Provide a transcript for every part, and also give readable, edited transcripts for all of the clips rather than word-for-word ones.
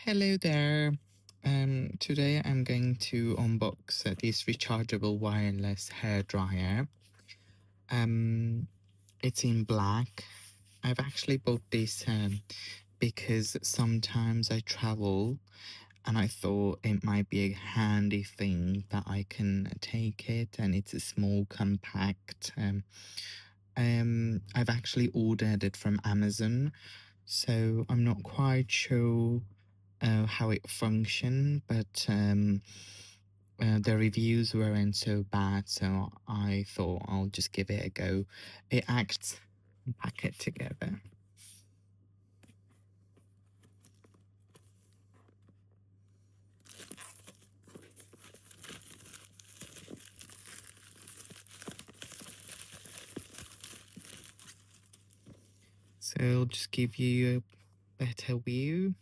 Hello there. Today I'm going to unbox this rechargeable wireless hair dryer. It's in black. I've actually bought this because sometimes I travel and I thought it might be a handy thing that I can take it, and it's a small compact. I've actually ordered it from Amazon, so I'm not quite sure how it functioned, but the reviews weren't so bad, so I thought I'll just give it a go. It acts pack it together. So I'll just give you a better view.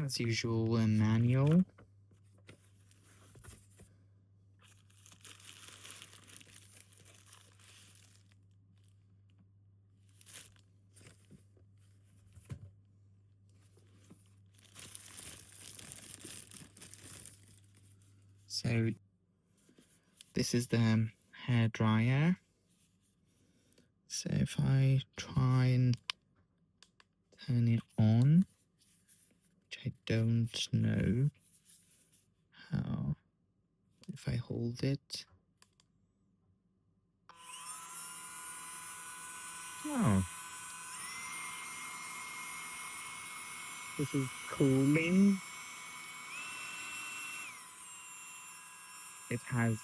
As usual, a manual. So this is the hair dryer. So if I try and turn it on, which I don't know how, if I hold it. Oh, this is cooling. It has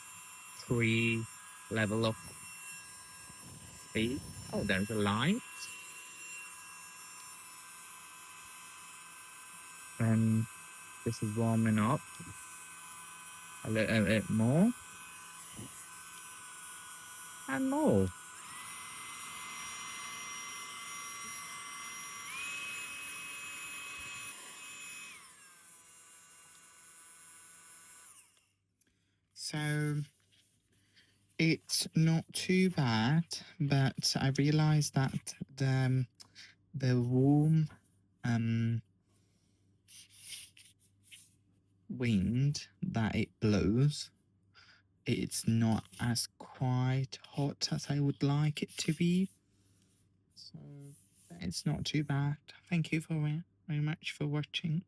3 level of speed. Oh, there's a light. And this is warming up a little bit more. And more. So it's not too bad, but I realized that the warm wind that it blows, it's not as quite hot as I would like it to be. So it's not too bad. Thank you very much for watching.